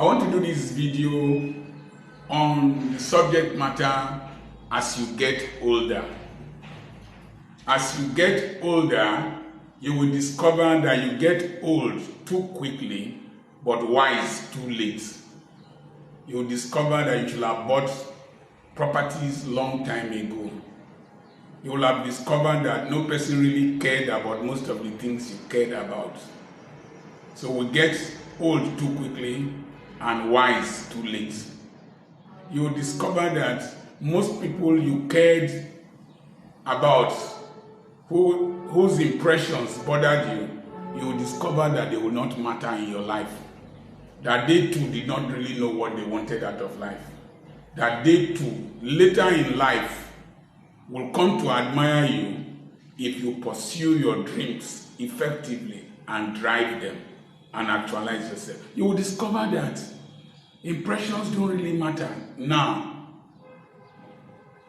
I want to do this video on the subject matter as you get older. As you get older, you will discover that you get old too quickly, but wise too late. You will discover that you should have bought properties long time ago. You will have discovered that no person really cared about most of the things you cared about. So we get old too quickly and wise too late. You will discover that most people you cared about, whose impressions bothered you, you will discover that they will not matter in your life. That they too did not really know what they wanted out of life. That they too, later in life, will come to admire you if you pursue your dreams effectively and drive them and actualize yourself. You will discover that impressions don't really matter now.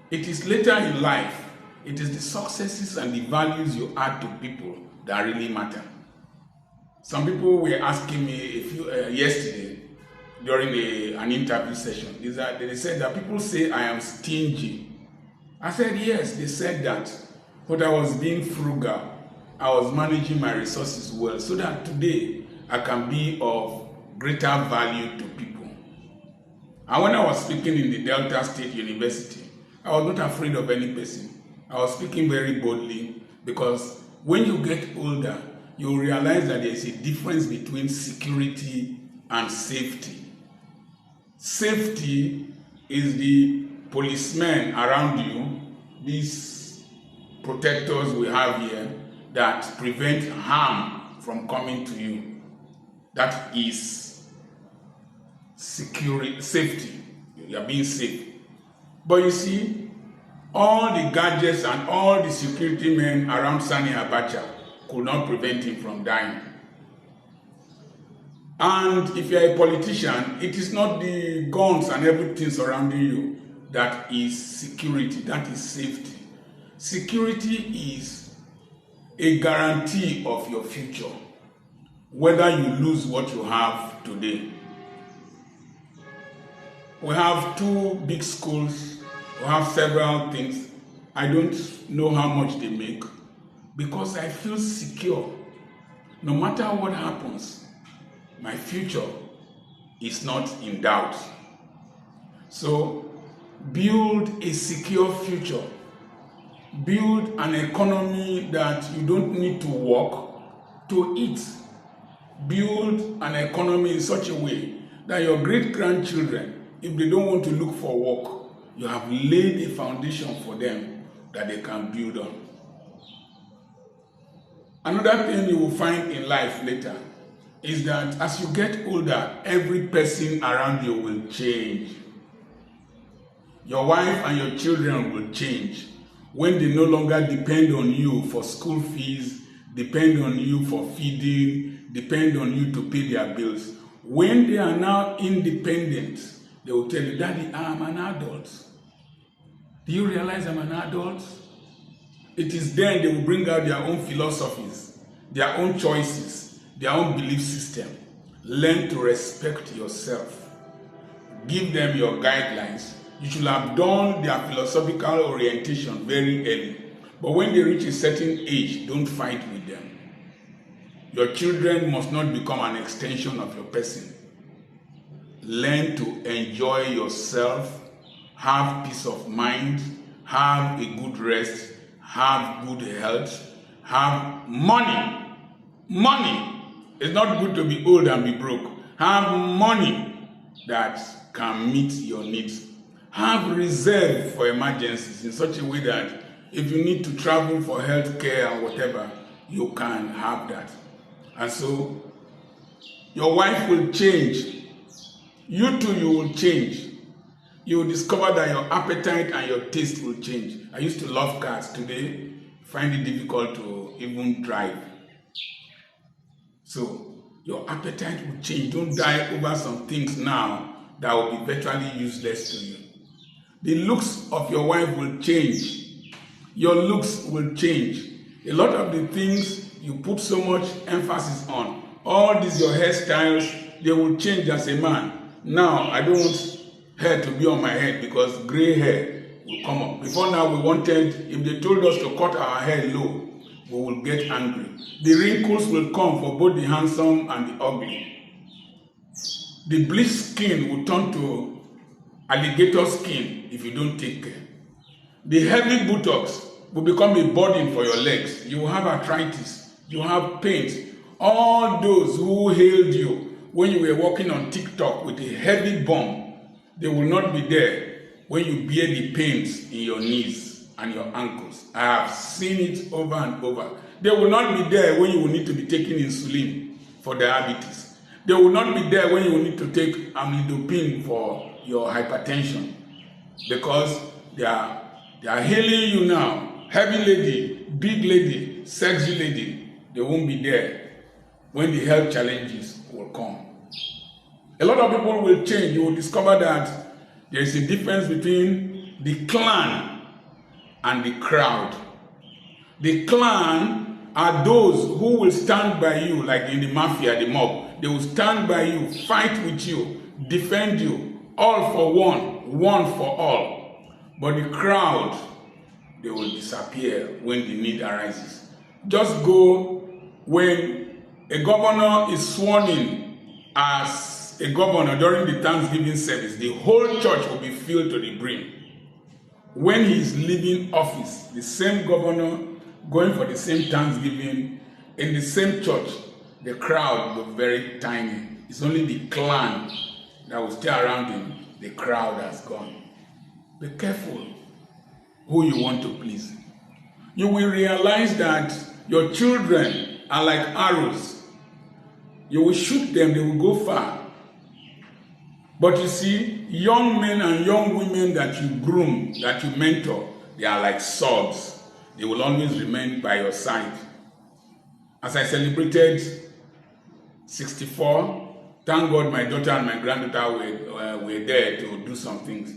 It is later in life, it is the successes and the values you add to people that really matter. Some people were asking me yesterday during an interview session, they said that people say I am stingy. I said yes, they said that, but I was being frugal. I was managing my resources well so that today I can be of greater value to people. And when I was speaking in the Delta State University, I was not afraid of any person. I was speaking very boldly because when you get older, you realize that there is a difference between security and safety. Safety is the policemen around you, these protectors we have here that prevent harm from coming to you. That is safety. You are being safe. But you see, all the gadgets and all the security men around Sani Abacha could not prevent him from dying. And if you are a politician, it is not the guns and everything surrounding you that is security, that is safety. Security is a guarantee of your future, whether you lose what you have today. We have two big schools, we have several things. I don't know how much they make because I feel secure. No matter what happens, my future is not in doubt. So build a secure future. Build an economy that you don't need to work to eat. Build an economy in such a way that your great-grandchildren, if they don't want to look for work, you have laid a foundation for them that they can build on. Another thing you will find in life later is that as you get older, every person around you will change. Your wife and your children will change when they no longer depend on you for school fees, depend on you for feeding, depend on you to pay their bills. When they are now independent, they will tell you, Daddy, I am an adult. Do you realize I'm an adult? It is then they will bring out their own philosophies, their own choices, their own belief system. Learn to respect yourself. Give them your guidelines. You should have done their philosophical orientation very early. But when they reach a certain age, don't fight with them. Your children must not become an extension of your person. Learn to enjoy yourself, have peace of mind, have a good rest, have good health, have money. Money. It's not good to be old and be broke. Have money that can meet your needs. Have reserve for emergencies in such a way that if you need to travel for health care or whatever, you can have that. And so, your wife will change. You too, you will change. You will discover that your appetite and your taste will change. I used to love cars. Today, find it difficult to even drive. So, your appetite will change. Don't die over some things now that will be virtually useless to you. The looks of your wife will change. Your looks will change. A lot of the things you put so much emphasis on, all these your hairstyles, they will change as a man. Now, I don't want hair to be on my head because gray hair will come up. Before now, we wanted, if they told us to cut our hair low, we will get angry. The wrinkles will come for both the handsome and the ugly. The bleached skin will turn to alligator skin if you don't take care. The heavy buttocks will become a burden for your legs. You will have arthritis. You will have pains. All those who hailed you when you were walking on TikTok with a heavy bum, they will not be there when you bear the pains in your knees and your ankles. I have seen it over and over. They will not be there when you will need to be taking insulin for diabetes. They will not be there when you will need to take amlodipine for your hypertension, because they are hailing you now. Heavy lady, big lady, sexy lady, they won't be there when the health challenges will come. A lot of people will change. You will discover that there is a difference between the clan and the crowd. The clan are those who will stand by you, like in the mafia, the mob. They will stand by you, fight with you, defend you, all for one, one for all. But the crowd, they will disappear when the need arises. Just go when a governor is sworn in as a governor during the Thanksgiving service, the whole church will be filled to the brim. When he is leaving office, the same governor going for the same Thanksgiving in the same church, the crowd will be very tiny. It's only the clan that will stay around him. The crowd has gone. Be careful who you want to please. You will realize that your children are like arrows. You will shoot them, they will go far. But you see, young men and young women that you groom, that you mentor, they are like swords. They will always remain by your side. As I celebrated 64, thank God my daughter and my granddaughter were there to do some things.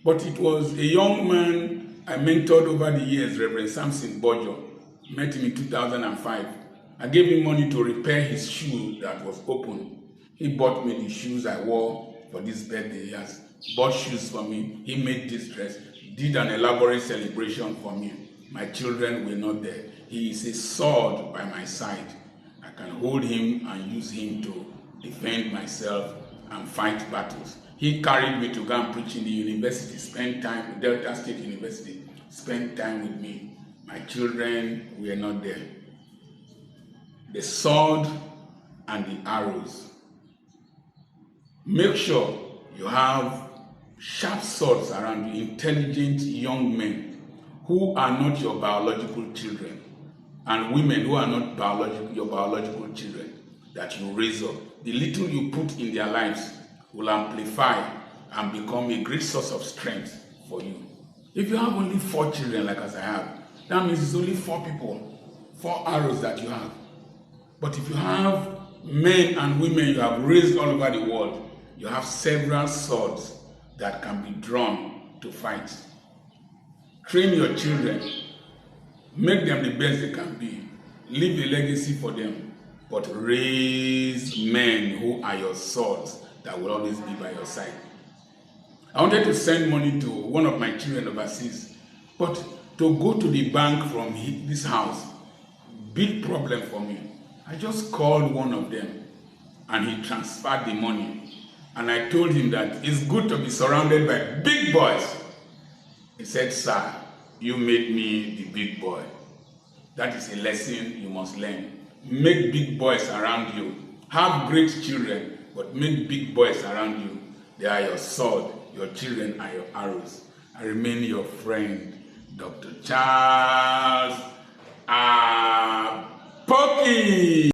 But it was a young man I mentored over the years, Reverend Samson Bojo. Met him in 2005. I gave him money to repair his shoe that was open. He bought me the shoes I wore for this birthday. He has bought shoes for me. He made this dress, did an elaborate celebration for me. My children were not there. He is a sword by my side. I can hold him and use him to defend myself and fight battles. He carried me to go and preach in the university, spend time, Delta State University, spend time with me. My children were not there. The sword and the arrows. Make sure you have sharp swords around you, intelligent young men who are not your biological children, and women who are not your biological children that you raise up. The little you put in their lives will amplify and become a great source of strength for you. If you have only 4 children, like as I have, that means it's only 4 people, 4 arrows that you have. But if you have men and women you have raised all over the world, you have several swords that can be drawn to fight. Train your children. Make them the best they can be. Leave a legacy for them. But raise men who are your swords that will always be by your side. I wanted to send money to one of my children overseas, but to go to the bank from this house, big problem for me. I just called one of them and he transferred the money. And I told him that it's good to be surrounded by big boys. He said, "Sir, you made me the big boy." That is a lesson you must learn. Make big boys around you. Have great children, but make big boys around you. They are your sword. Your children are your arrows. I remain your friend, Dr. Charles Apoki.